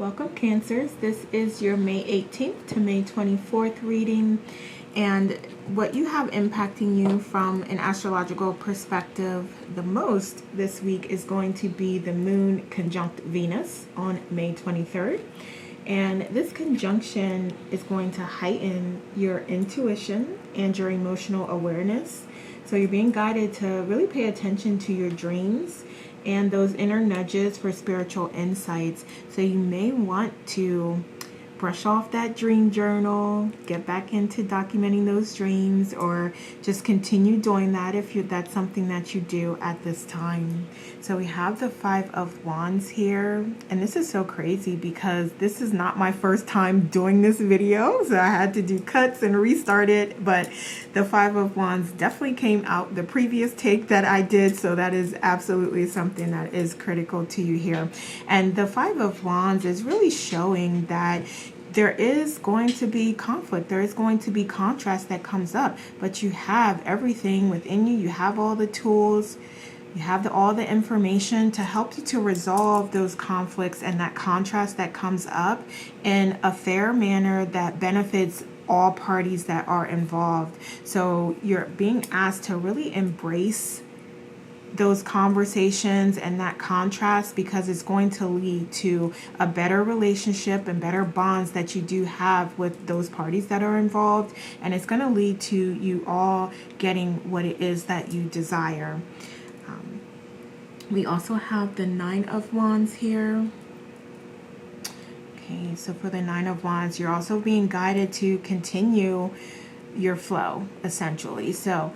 Welcome, Cancers. This is your May 18th to May 24th reading, and what you have impacting you from an astrological perspective the most this week is going to be the moon conjunct Venus on May 23rd. And this conjunction is going to heighten your intuition and your emotional awareness. So you're being guided to really pay attention to your dreams and those inner nudges for spiritual insights. So you may want to brush off that dream journal, get back into documenting those dreams, or just continue doing that if that's something that you do at this time. So we have the Five of Wands here, and this is so crazy because this is not my first time doing this video, so I had to do cuts and restart it, but the Five of Wands definitely came out the previous take that I did, so that is absolutely something that is critical to you here. And the Five of Wands is really showing that there is going to be conflict. There is going to be contrast that comes up, but you have everything within you. You have all the tools. You have all the information to help you to resolve those conflicts and that contrast that comes up in a fair manner that benefits all parties that are involved. So you're being asked to really embrace those conversations and that contrast, because it's going to lead to a better relationship and better bonds that you do have with those parties that are involved, and it's going to lead to you all getting what it is that you desire. We also have the Nine of Wands here. Okay, so for the Nine of Wands, you're also being guided to continue your flow, essentially. So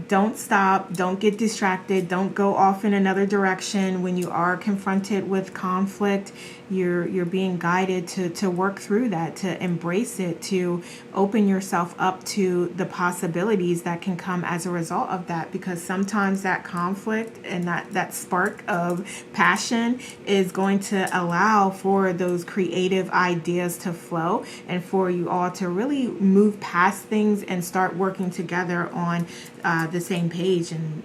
don't stop, don't get distracted, don't go off in another direction. When you are confronted with conflict, you're being guided to work through that, to embrace it, to open yourself up to the possibilities that can come as a result of that, because sometimes that conflict and that spark of passion is going to allow for those creative ideas to flow and for you all to really move past things and start working together on the same page, and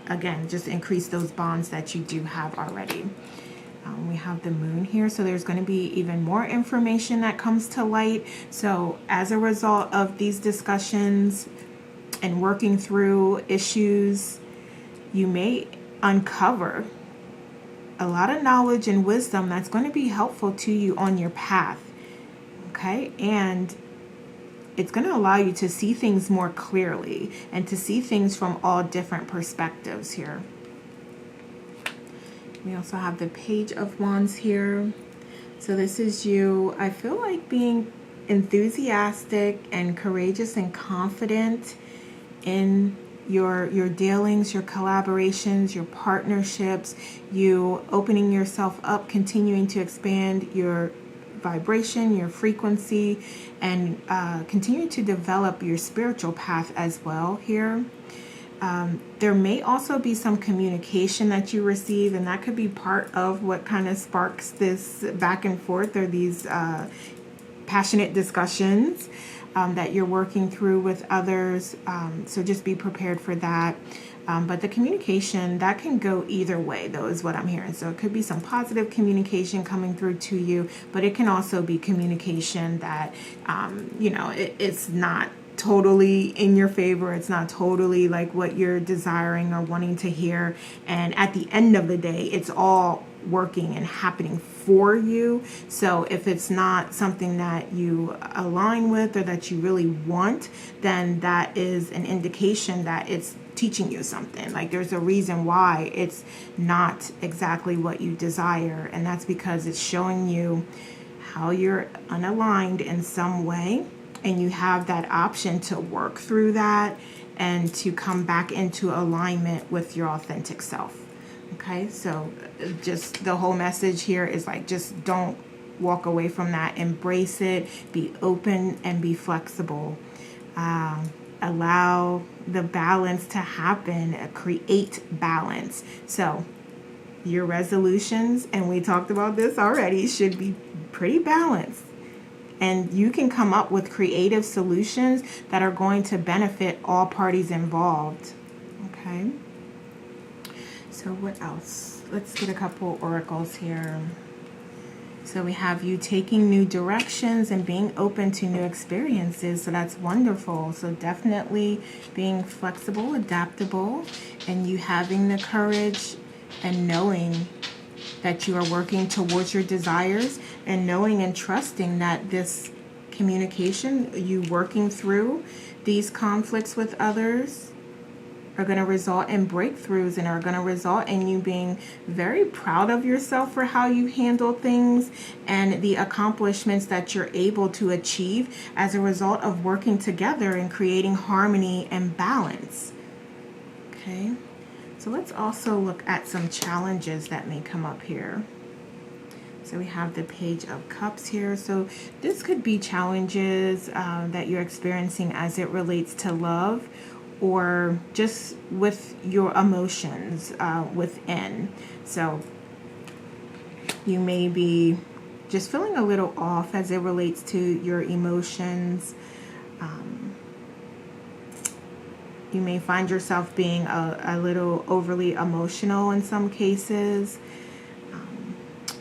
again, just increase those bonds that you do have already. We have the moon here, so there's going to be even more information that comes to light. So as a result of these discussions and working through issues, you may uncover a lot of knowledge and wisdom that's going to be helpful to you on your path. Okay, and it's going to allow you to see things more clearly and to see things from all different perspectives here. We also have the Page of Wands here. So this is you, I feel like, being enthusiastic and courageous and confident in your dealings, your collaborations, your partnerships, you opening yourself up, continuing to expand your vibration, your frequency, and continue to develop your spiritual path as well here. There may also be some communication that you receive, and that could be part of what kind of sparks this back and forth, or these passionate discussions that you're working through with others. So just be prepared for that. But the communication, that can go either way, though, is what I'm hearing. So it could be some positive communication coming through to you, but it can also be communication that, it's not totally in your favor. It's not totally like what you're desiring or wanting to hear. And at the end of the day, it's all working and happening for you. So if it's not something that you align with or that you really want, then that is an indication that it's teaching you something. Like there's a reason why it's not exactly what you desire, and that's because it's showing you how you're unaligned in some way, and you have that option to work through that and to come back into alignment with your authentic self. Okay, so just the whole message here is like, just don't walk away from that. Embrace it, be open and be flexible. Allow the balance to happen, create balance. So your resolutions, and we talked about this already, should be pretty balanced. And you can come up with creative solutions that are going to benefit all parties involved. Okay. So what else? Let's get a couple oracles here. So we have you taking new directions and being open to new experiences. So that's wonderful. So definitely being flexible, adaptable, and you having the courage and knowing that you are working towards your desires, and knowing and trusting that this communication, you working through these conflicts with others, are going to result in breakthroughs and are going to result in you being very proud of yourself for how you handle things and the accomplishments that you're able to achieve as a result of working together and creating harmony and balance. Okay, so let's also look at some challenges that may come up here. So we have the Page of Cups here. So this could be challenges that you're experiencing as it relates to love, or just with your emotions within. So you may be just feeling a little off as it relates to your emotions. You may find yourself being a little overly emotional in some cases.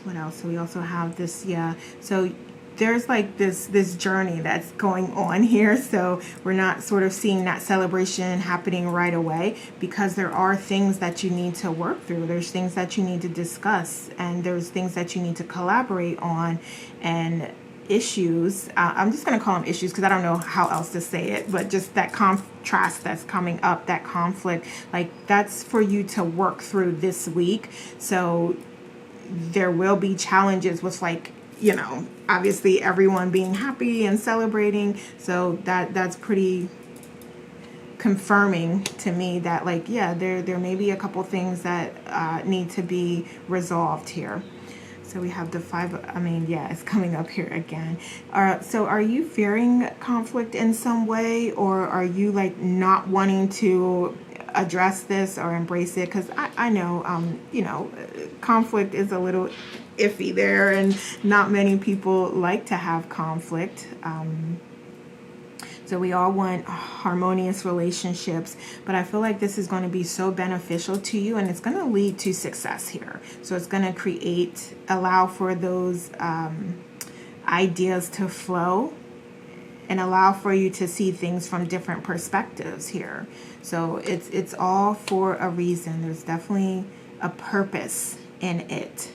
What else? So we also have this, so there's like this journey that's going on here. So we're not sort of seeing that celebration happening right away, because there are things that you need to work through. There's things that you need to discuss, and there's things that you need to collaborate on, and issues. I'm just going to call them issues because I don't know how else to say it, but just that contrast that's coming up, that conflict, like that's for you to work through this week. So there will be challenges with, like, you know, obviously everyone being happy and celebrating. So that's pretty confirming to me that, like, yeah, there may be a couple things that need to be resolved here. So we have the it's coming up here again. So are you fearing conflict in some way, or are you like not wanting to address this or embrace it? Because I know, conflict is a little iffy there, and not many people like to have conflict. So we all want harmonious relationships, but I feel like this is going to be so beneficial to you, and it's going to lead to success here. So it's going to allow for those ideas to flow, and allow for you to see things from different perspectives here. So it's all for a reason. There's definitely a purpose in it.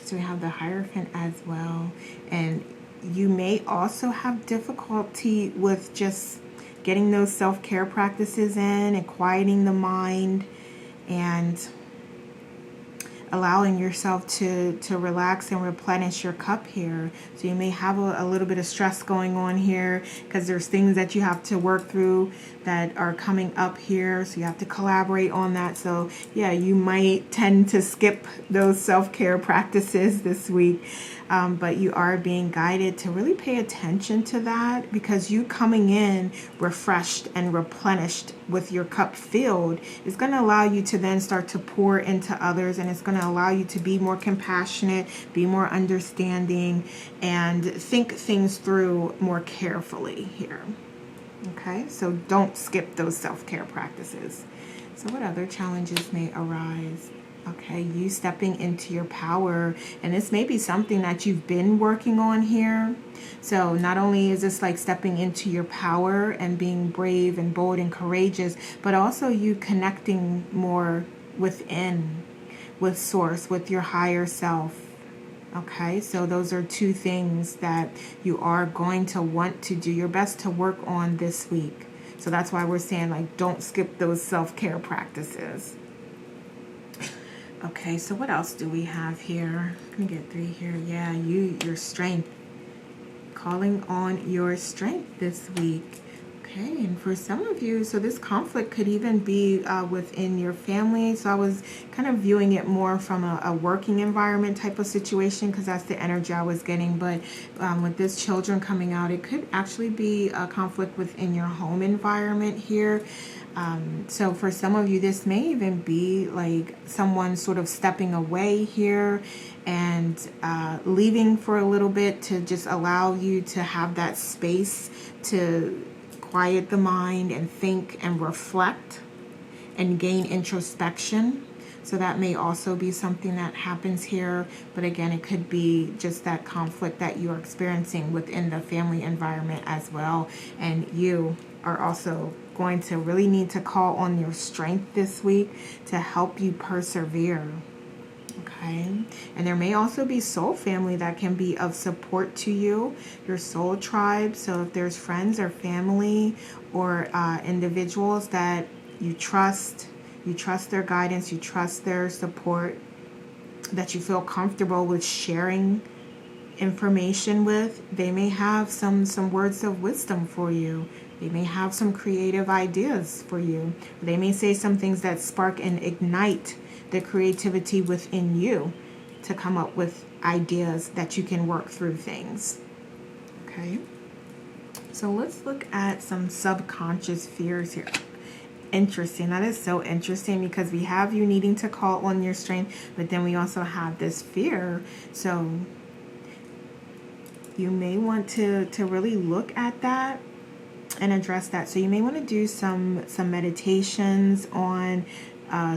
So we have the Hierophant as well, and you may also have difficulty with just getting those self-care practices in and quieting the mind and allowing yourself to relax and replenish your cup here. So you may have a little bit of stress going on here because there's things that you have to work through that are coming up here. So you have to collaborate on that. So yeah, you might tend to skip those self-care practices this week. But you are being guided to really pay attention to that, because you coming in refreshed and replenished with your cup filled is going to allow you to then start to pour into others, and it's going to allow you to be more compassionate, be more understanding, and think things through more carefully here. Okay, so don't skip those self-care practices. So what other challenges may arise? Okay, you stepping into your power, and this may be something that you've been working on here. So not only is this like stepping into your power and being brave and bold and courageous, but also you connecting more within, with source, with your higher self. Okay, so those are two things that you are going to want to do your best to work on this week. So that's why we're saying, like, don't skip those self-care practices. Okay, so what else do we have here? Let me get 3 here. Yeah, your strength. Calling on your strength this week. Okay, and for some of you, so this conflict could even be within your family. So I was kind of viewing it more from a working environment type of situation, because that's the energy I was getting. But with this children coming out, it could actually be a conflict within your home environment here. So for some of you, this may even be like someone sort of stepping away here and leaving for a little bit to just allow you to have that space to quiet the mind and think and reflect and gain introspection. So that may also be something that happens here. But again, it could be just that conflict that you're experiencing within the family environment as well. And you are also going to really need to call on your strength this week to help you persevere. Okay. And there may also be soul family that can be of support to you, your soul tribe. So if there's friends or family or individuals that you trust their guidance, you trust their support, that you feel comfortable with sharing information with, they may have some words of wisdom for you. They may have some creative ideas for you. They may say some things that spark and ignite the creativity within you to come up with ideas that you can work through things. Okay. So let's look at some subconscious fears here. Interesting. That is so interesting because we have you needing to call on your strength, but then we also have this fear. So you may want to really look at that and address that. So you may want to do some meditations on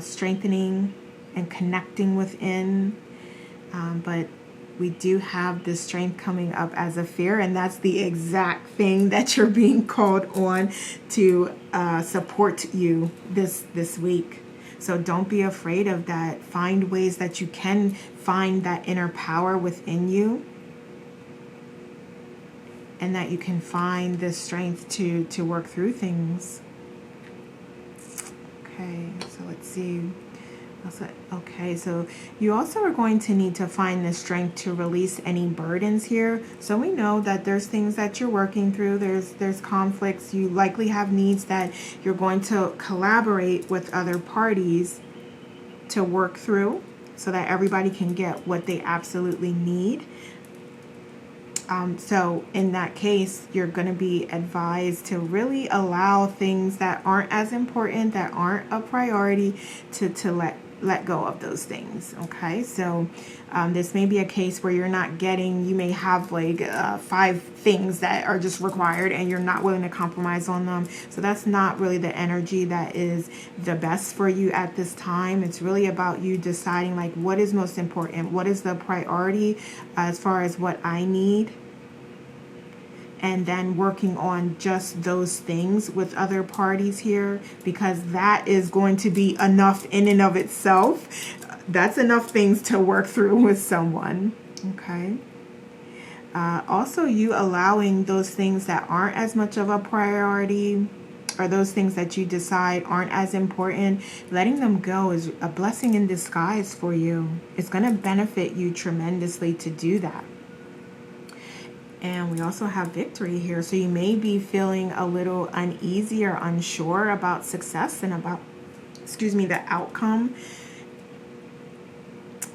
strengthening and connecting within, but we do have the strength coming up as a fear, and that's the exact thing that you're being called on to support you this week. So don't be afraid of that. Find ways that you can find that inner power within you, and that you can find the strength to work through things. Okay, so let's see. Okay, so you also are going to need to find the strength to release any burdens here. So we know that there's things that you're working through. There's conflicts. You likely have needs that you're going to collaborate with other parties to work through so that everybody can get what they absolutely need. So in that case, you're going to be advised to really allow things that aren't as important, that aren't a priority, to let go of those things. Okay, so this may be a case where you're not getting, you may have like 5 things that are just required and you're not willing to compromise on them. So that's not really the energy that is the best for you at this time. It's really about you deciding like what is most important, what is the priority as far as what I need, and then working on just those things with other parties here, because that is going to be enough in and of itself. That's enough things to work through with someone. Okay. Also, you allowing those things that aren't as much of a priority, or those things that you decide aren't as important, letting them go is a blessing in disguise for you. It's going to benefit you tremendously to do that. And we also have victory here. So you may be feeling a little uneasy or unsure about success and about, the outcome.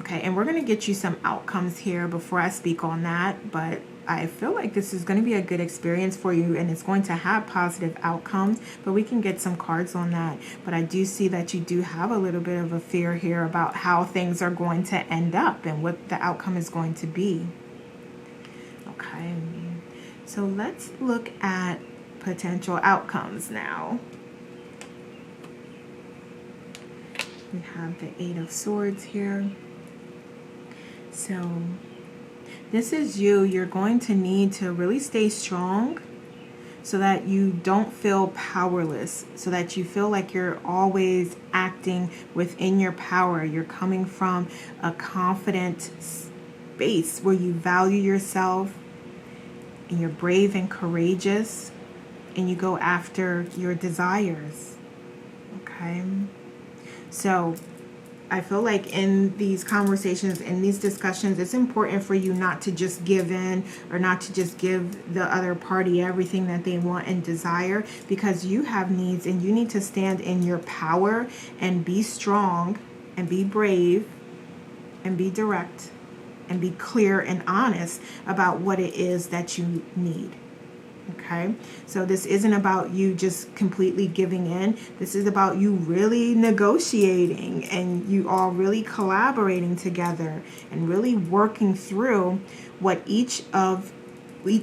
Okay, and we're going to get you some outcomes here before I speak on that. But I feel like this is going to be a good experience for you, and it's going to have positive outcomes. But we can get some cards on that. But I do see that you do have a little bit of a fear here about how things are going to end up and what the outcome is going to be. Okay, so let's look at potential outcomes now. We have the 8 of Swords here. So this is you. You're going to need to really stay strong so that you don't feel powerless, so that you feel like you're always acting within your power. You're coming from a confident space where you value yourself, and you're brave and courageous, and you go after your desires. Okay? So I feel like in these conversations, in these discussions, it's important for you not to just give in, or not to just give the other party everything that they want and desire, because you have needs and you need to stand in your power and be strong and be brave and be direct and be clear and honest about what it is that you need. Okay, so this isn't about you just completely giving in. This is about you really negotiating and you all really collaborating together and really working through what each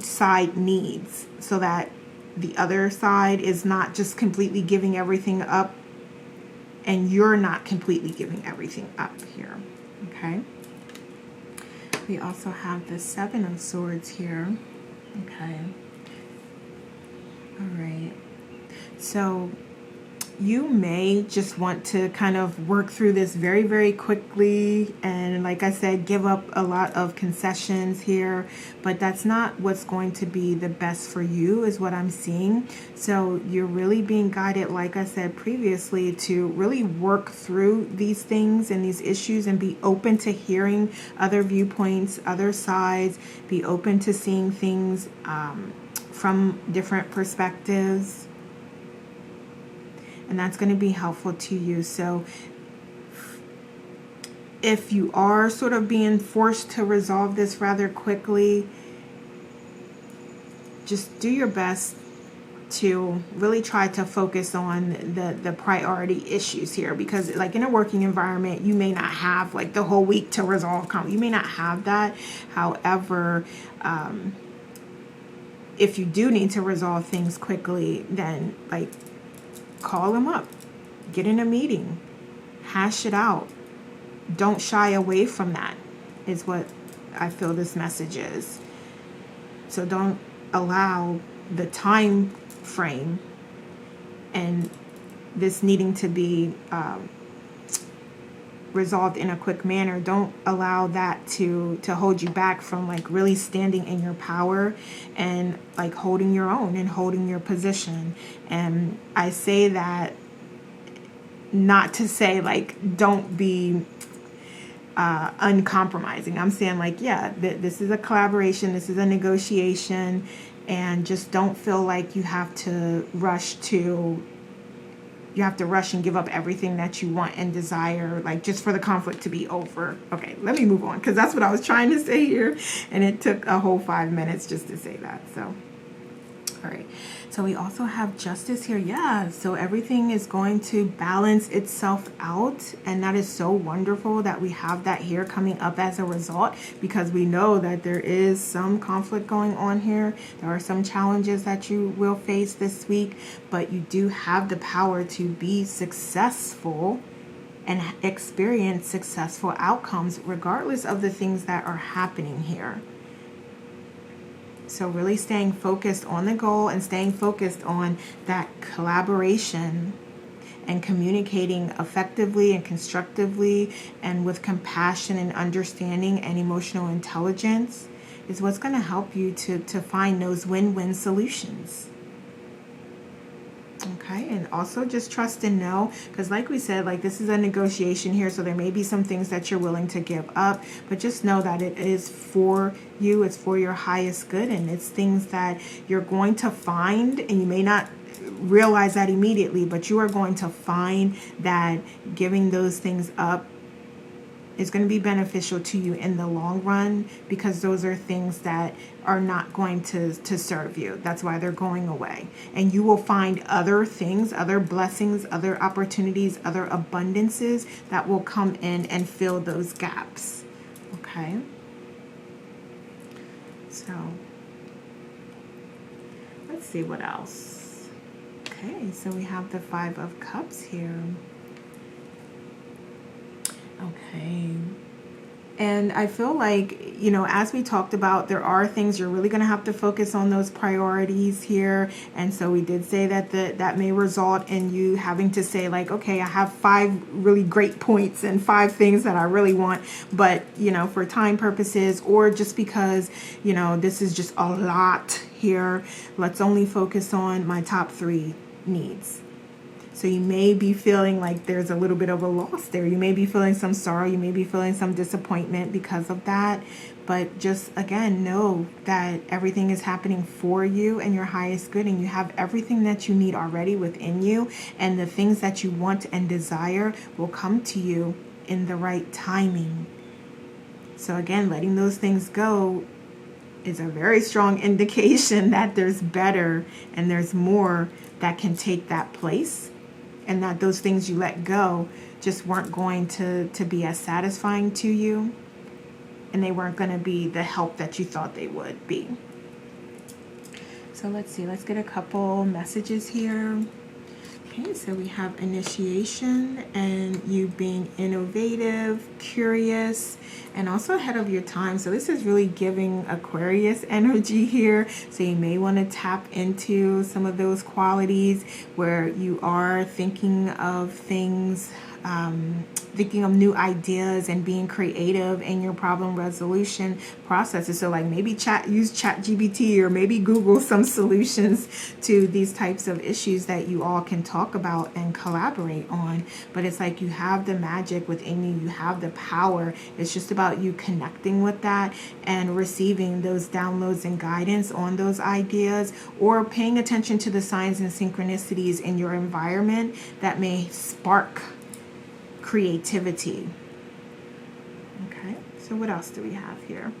side needs, so that the other side is not just completely giving everything up and you're not completely giving everything up here. Okay. We also have the Seven of Swords here. Okay. All right. So you may just want to kind of work through this very, very quickly. And like I said, give up a lot of concessions here, but that's not what's going to be the best for you is what I'm seeing. So you're really being guided, like I said previously, to really work through these things and these issues and be open to hearing other viewpoints, other sides, be open to seeing things from different perspectives. And that's going to be helpful to you. So if you are sort of being forced to resolve this rather quickly, just do your best to really try to focus on the priority issues here, because like in a working environment, you may not have like the whole week to resolve conflict. You may not have that. However, if you do need to resolve things quickly, then like call them up, get in a meeting, hash it out. Don't shy away from that, is what I feel this message is. So don't allow the time frame and this needing to be resolved in a quick manner. Don't allow that to hold you back from like really standing in your power and like holding your own and holding your position. And I say that not to say like don't be uncompromising. I'm saying like, yeah, this is a collaboration, this is a negotiation, and just don't feel like you have to rush and give up everything that you want and desire, like just for the conflict to be over. Okay, let me move on, because that's what I was trying to say here, and it took a whole 5 minutes just to say that. So, all right. So we also have justice here. Yeah, so everything is going to balance itself out, and that is so wonderful that we have that here coming up as a result, because we know that there is some conflict going on here. There are some challenges that you will face this week, but you do have the power to be successful and experience successful outcomes regardless of the things that are happening here. So really staying focused on the goal and staying focused on that collaboration and communicating effectively and constructively and with compassion and understanding and emotional intelligence is what's going to help you to find those win-win solutions. Okay, and also just trust and know, because like we said, like this is a negotiation here, so there may be some things that you're willing to give up, but just know that it is for you, it's for your highest good, and it's things that you're going to find, and you may not realize that immediately, but you are going to find that giving those things up is going to be beneficial to you in the long run, because those are things that are not going to serve you. That's why they're going away. And you will find other things, other blessings, other opportunities, other abundances that will come in and fill those gaps. Okay? So, let's see what else. Okay, so we have the Five of Cups here. Okay. And I feel like, you know, as we talked about, there are things you're really going to have to focus on those priorities here. And so we did say that that may result in you having to say like, okay, I have 5 really great points and 5 things that I really want. But, you know, for time purposes, or just because, you know, this is just a lot here, let's only focus on my top 3 needs. So you may be feeling like there's a little bit of a loss there. You may be feeling some sorrow. You may be feeling some disappointment because of that. But just, again, know that everything is happening for you and your highest good. And you have everything that you need already within you. And the things that you want and desire will come to you in the right timing. So again, letting those things go is a very strong indication that there's better and there's more that can take that place. And that those things you let go just weren't going to be as satisfying to you. And they weren't going to be the help that you thought they would be. So let's see. Let's get a couple messages here Okay, so we have initiation and you being innovative, curious, and also ahead of your time. So this is really giving Aquarius energy here. So you may want to tap into some of those qualities where you are thinking of things, thinking of new ideas and being creative in your problem resolution processes. So like maybe use ChatGPT or maybe Google some solutions to these types of issues that you all can talk about and collaborate on. But it's like you have the magic within you, you have the power. It's just about you connecting with that and receiving those downloads and guidance on those ideas, or paying attention to the signs and synchronicities in your environment that may spark creativity. Okay, so what else do we have here?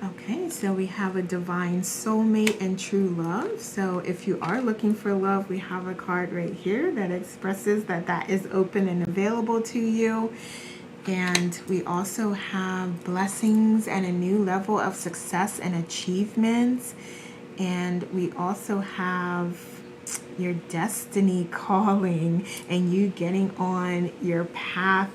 Okay, so we have a divine soulmate and true love. So if you are looking for love, we have a card right here that expresses that that is open and available to you. And we also have blessings and a new level of success and achievements. And we also have your destiny calling and you getting on your path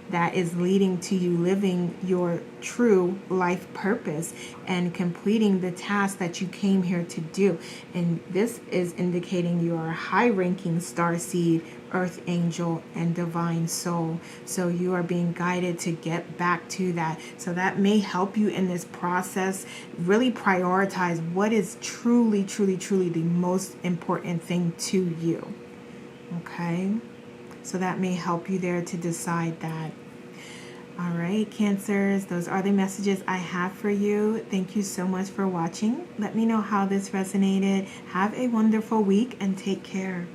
that is leading to you living your true life purpose and completing the task that you came here to do. And this is indicating your high-ranking starseed, earth angel, and divine soul. So you are being guided to get back to that. So that may help you in this process really prioritize what is truly, truly, truly the most important thing to you. Okay? So that may help you there to decide that. All right, Cancers, those are the messages I have for you. Thank you so much for watching. Let me know how this resonated. Have a wonderful week and take care.